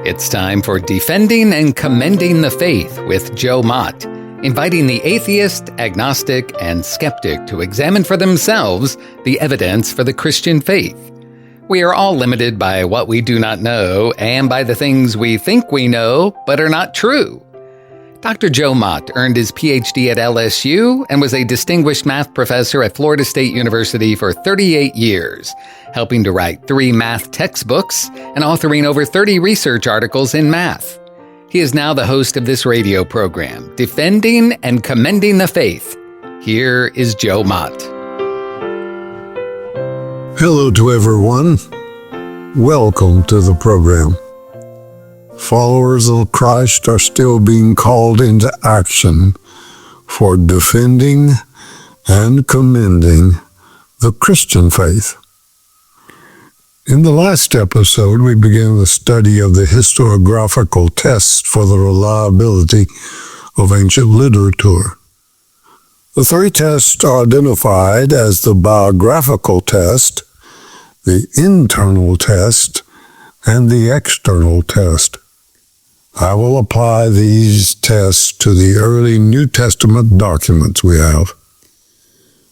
It's time for Defending and Commending the Faith with Joe Mott, inviting the atheist, agnostic, and skeptic to examine for themselves the evidence for the Christian faith. We are all limited by what we do not know and by the things we think we know but are not true. Dr. Joe Mott earned his PhD at LSU and was a distinguished math professor at Florida State University for 38 years, helping to write 3 math textbooks and authoring over 30 research articles in math. He is now the host of this radio program, Defending and Commending the Faith. Here is Joe Mott. Hello to everyone. Welcome to the program. Followers of Christ are still being called into action for defending and commending the Christian faith. In the last episode, we began the study of the historiographical tests for the reliability of ancient literature. The 3 tests are identified as the biographical test, the internal test, and the external test. I will apply these tests to the early New Testament documents we have.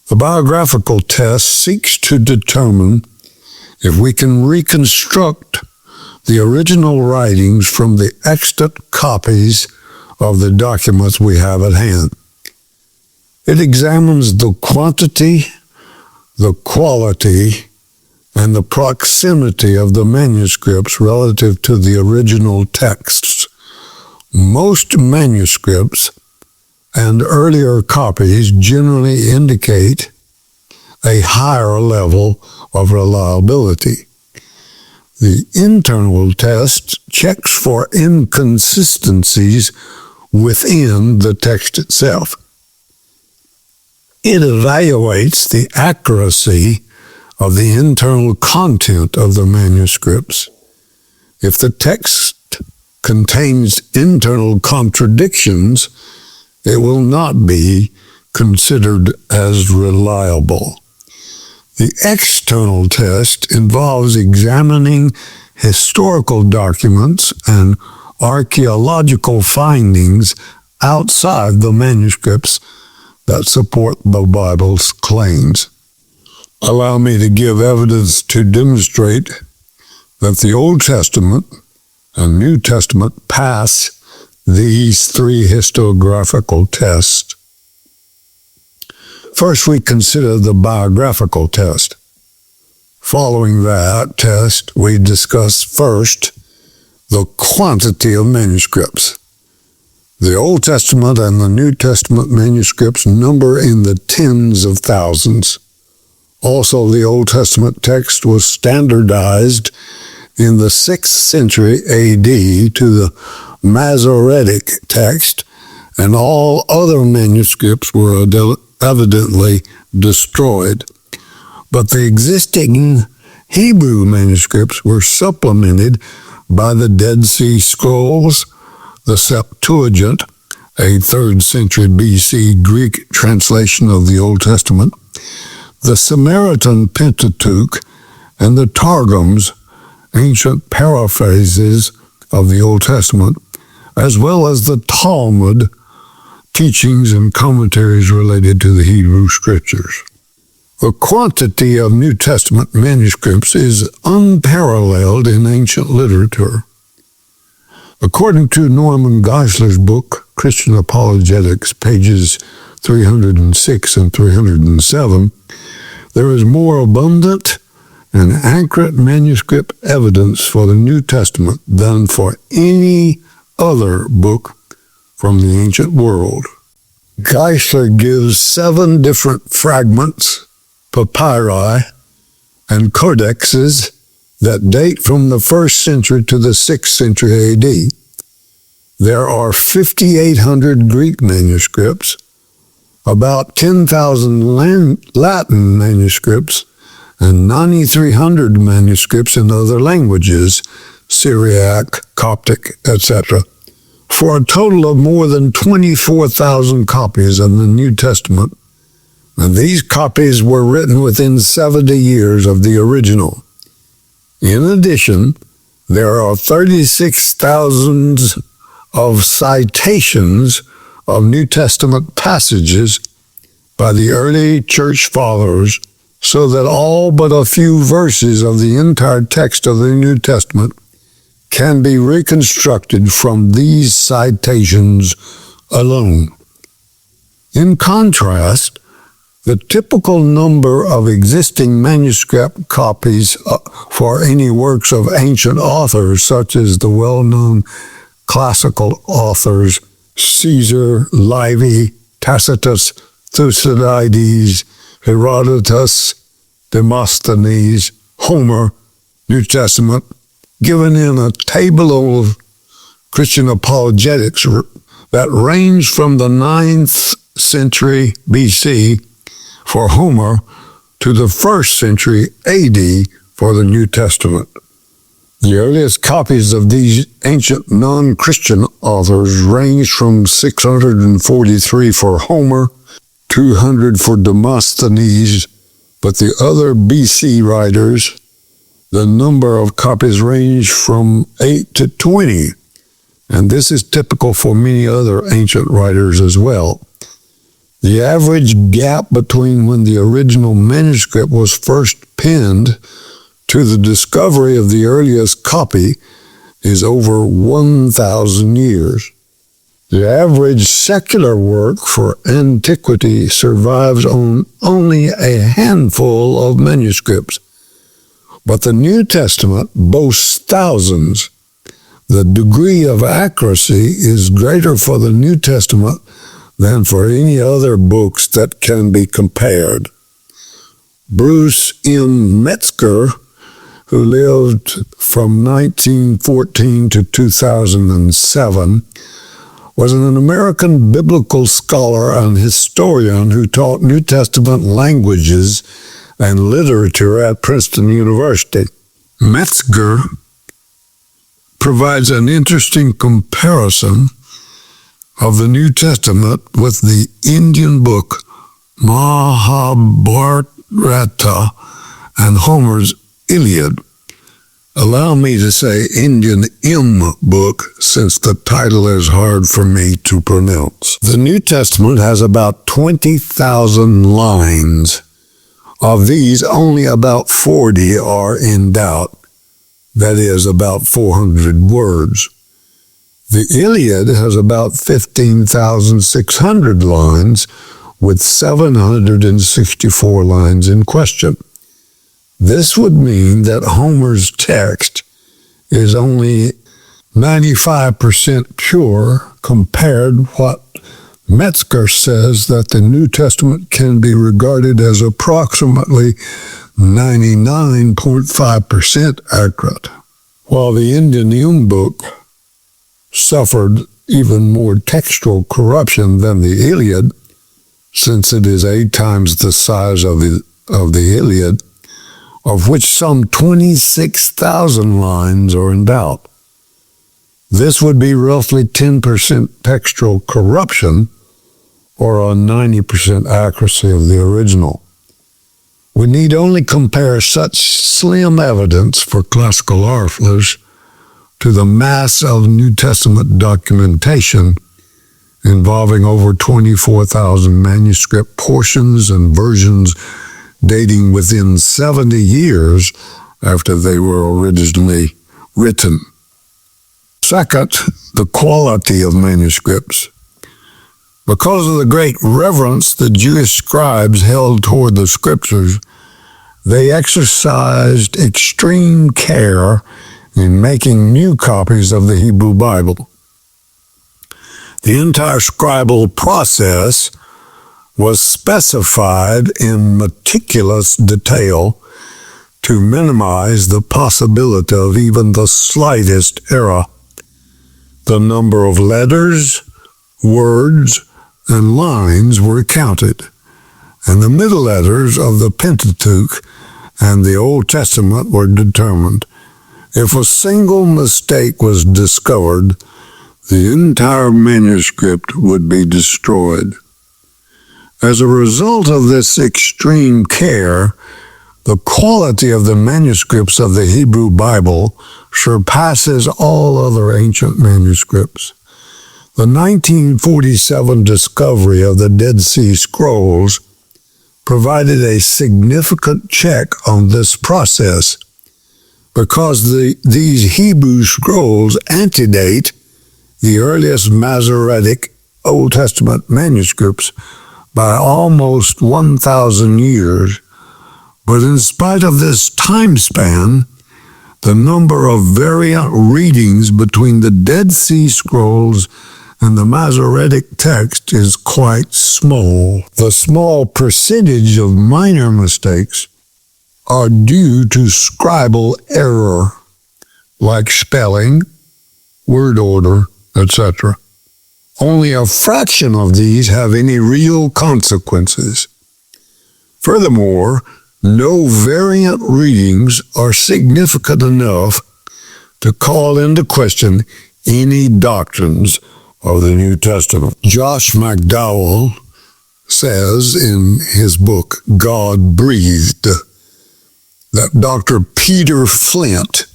The biographical test seeks to determine if we can reconstruct the original writings from the extant copies of the documents we have at hand. It examines the quantity, the quality, and the proximity of the manuscripts relative to the original texts. Most manuscripts and earlier copies generally indicate a higher level of reliability. The internal test checks for inconsistencies within the text itself. It evaluates the accuracy of the internal content of the manuscripts. If the text contains internal contradictions, it will not be considered as reliable. The external test involves examining historical documents and archaeological findings outside the manuscripts that support the Bible's claims. Allow me to give evidence to demonstrate that the Old Testament and New Testament pass these 3 historiographical tests. First, we consider the biographical test. Following that test, we discuss first the quantity of manuscripts. The Old Testament and the New Testament manuscripts number in the tens of thousands. Also, the Old Testament text was standardized in the 6th century AD to the Masoretic text, and all other manuscripts were evidently destroyed. But the existing Hebrew manuscripts were supplemented by the Dead Sea Scrolls, the Septuagint, a 3rd century BC Greek translation of the Old Testament, the Samaritan Pentateuch, and the Targums, ancient paraphrases of the Old Testament, as well as the Talmud, teachings and commentaries related to the Hebrew Scriptures. The quantity of New Testament manuscripts is unparalleled in ancient literature. According to Norman Geisler's book, Christian Apologetics, pages 306 and 307, there is more abundant and accurate manuscript evidence for the New Testament than for any other book from the ancient world. Geisler gives 7 different fragments, papyri, and codexes that date from the 1st century to the 6th century AD. There are 5,800 Greek manuscripts, about 10,000 Latin manuscripts, and 9,300 manuscripts in other languages, Syriac, Coptic, etc., for a total of more than 24,000 copies of the New Testament, and these copies were written within 70 years of the original. In addition, There are 36,000 of citations of New Testament passages by the early church fathers, so that all but a few verses of the entire text of the New Testament can be reconstructed from these citations alone. In contrast, the typical number of existing manuscript copies for any works of ancient authors, such as the well-known classical authors Caesar, Livy, Tacitus, Thucydides, Herodotus, Demosthenes, Homer, New Testament, given in a table of Christian Apologetics that range from the 9th century BC for Homer to the 1st century AD for the New Testament. The earliest copies of these ancient non-Christian authors range from 643 for Homer, 200 for Demosthenes, but the other BC writers, the number of copies range from 8 to 20, and this is typical for many other ancient writers as well. The average gap between when the original manuscript was first penned to the discovery of the earliest copy is over 1,000 years. The average secular work for antiquity survives on only a handful of manuscripts, but the New Testament boasts thousands. The degree of accuracy is greater for the New Testament than for any other books that can be compared. Bruce M. Metzger, who lived from 1914 to 2007, was an American biblical scholar and historian who taught New Testament languages and literature at Princeton University. Metzger provides an interesting comparison of the New Testament with the Indian book Mahabharata and Homer's Iliad. Allow me to say Indian book, since the title is hard for me to pronounce. The New Testament has about 20,000 lines. Of these, only about 40 are in doubt, that is, about 400 words. The Iliad has about 15,600 lines, with 764 lines in question. This would mean that Homer's text is only 95% pure compared what Metzger says that the New Testament can be regarded as approximately 99.5% accurate. While the Indian book suffered even more textual corruption than the Iliad, since it is 8 times the size of the Iliad, of which some 26,000 lines are in doubt. This would be roughly 10% textual corruption, or a 90% accuracy of the original. We need only compare such slim evidence for classical authors to the mass of New Testament documentation involving over 24,000 manuscript portions and versions dating within 70 years after they were originally written. Second, the quality of manuscripts. Because of the great reverence the Jewish scribes held toward the scriptures, they exercised extreme care in making new copies of the Hebrew Bible. The entire scribal process was specified in meticulous detail to minimize the possibility of even the slightest error. The number of letters, words, and lines were counted, and the middle letters of the Pentateuch and the Old Testament were determined. If a single mistake was discovered, the entire manuscript would be destroyed. As a result of this extreme care, The quality of the manuscripts of the Hebrew Bible surpasses all other ancient manuscripts. The 1947 discovery of the Dead Sea Scrolls provided a significant check on this process because these Hebrew scrolls antedate the earliest Masoretic Old Testament manuscripts by almost 1,000 years. But in spite of this time span, the number of variant readings between the Dead Sea Scrolls and the Masoretic text is quite small. The small percentage of minor mistakes are due to scribal error, like spelling, word order, etc. Only a fraction of these have any real consequences. Furthermore, no variant readings are significant enough to call into question any doctrines of the New Testament. Josh McDowell says in his book, God Breathed, that Dr. Peter Flint,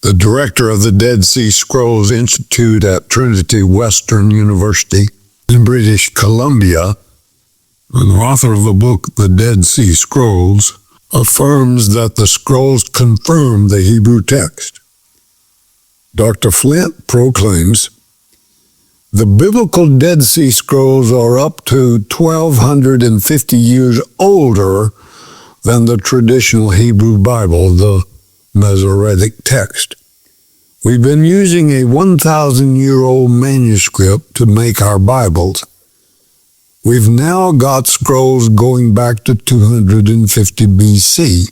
the director of the Dead Sea Scrolls Institute at Trinity Western University in British Columbia, and the author of the book, The Dead Sea Scrolls, affirms that the scrolls confirm the Hebrew text. Dr. Flint proclaims, the biblical Dead Sea Scrolls are up to 1,250 years older than the traditional Hebrew Bible, the Masoretic text. We've been using a 1,000-year-old manuscript to make our Bibles. We've now got scrolls going back to 250 BC.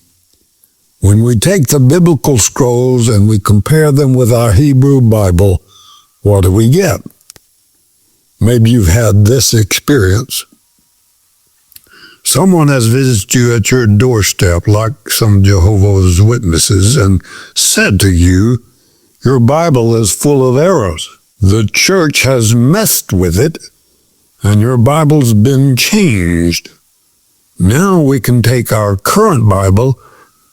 When we take the biblical scrolls and we compare them with our Hebrew Bible, what do we get? Maybe you've had this experience. Someone has visited you at your doorstep, like some Jehovah's Witnesses, and said to you, your Bible is full of errors. The church has messed with it, and your Bible's been changed. Now we can take our current Bible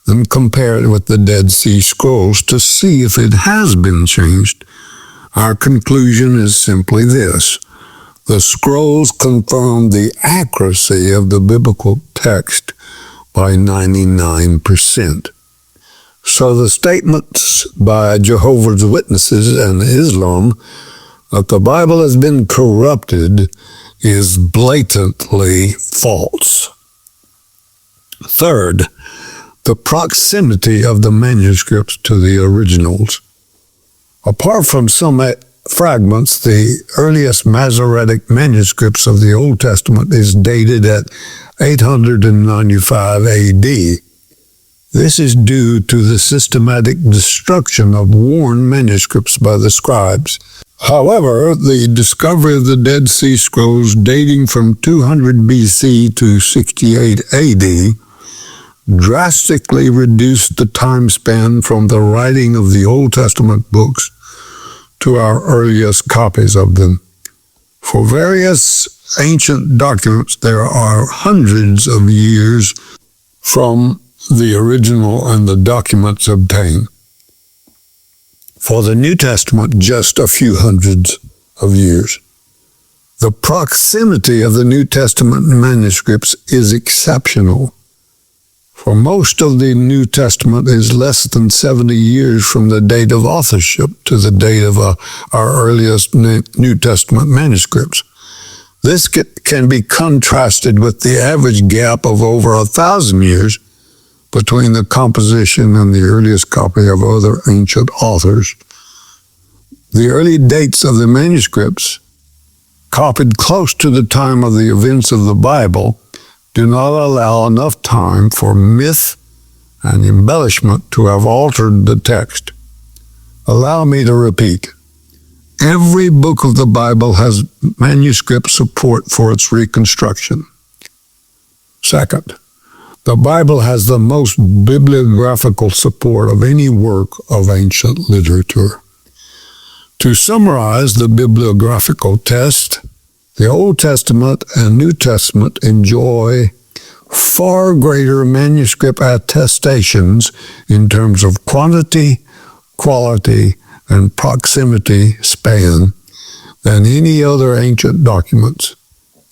and compare it with the Dead Sea Scrolls to see if it has been changed. Our conclusion is simply this. The scrolls confirm the accuracy of the biblical text by 99%. So the statements by Jehovah's Witnesses and Islam that the Bible has been corrupted is blatantly false. Third, the proximity of the manuscripts to the originals. Apart from some fragments, the earliest Masoretic manuscripts of the Old Testament is dated at 895 AD. This is due to the systematic destruction of worn manuscripts by the scribes. However, the discovery of the Dead Sea Scrolls dating from 200 BC to 68 AD drastically reduced the time span from the writing of the Old Testament books to our earliest copies of them. For various ancient documents, there are hundreds of years from the original and the documents obtained. For the New Testament, just a few hundreds of years. The proximity of the New Testament manuscripts is exceptional. For most of the New Testament is less than 70 years from the date of authorship to the date of our earliest New Testament manuscripts. This can be contrasted with the average gap of over 1,000 years between the composition and the earliest copy of other ancient authors. The early dates of the manuscripts, copied close to the time of the events of the Bible, do not allow enough time for myth and embellishment to have altered the text. Allow me to repeat. Every book of the Bible has manuscript support for its reconstruction. Second, the Bible has the most bibliographical support of any work of ancient literature. To summarize the bibliographical test, the Old Testament and New Testament enjoy far greater manuscript attestations in terms of quantity, quality, and proximity span than any other ancient documents.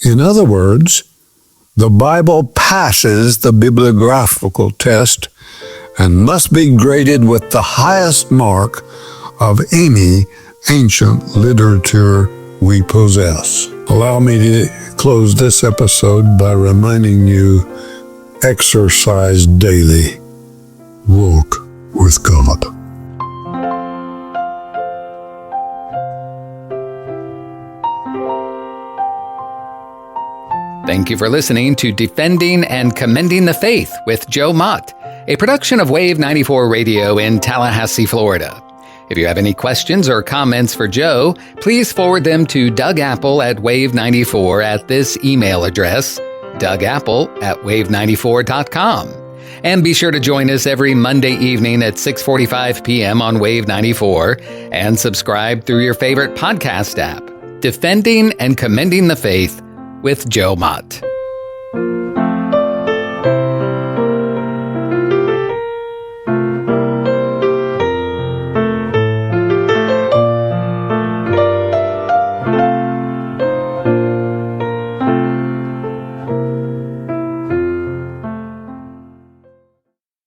In other words, the Bible passes the bibliographical test and must be graded with the highest mark of any ancient literature we possess. Allow me to close this episode by reminding you, exercise daily. Walk with God. Thank you for listening to Defending and Commending the Faith with Joe Mott, a production of Wave 94 Radio in Tallahassee, Florida. If you have any questions or comments for Joe, please forward them to Doug Apple at Wave94 at this email address, dougapple@wave94.com. And be sure to join us every Monday evening at 6:45 p.m. on Wave 94 and subscribe through your favorite podcast app. Defending and Commending the Faith with Joe Mott.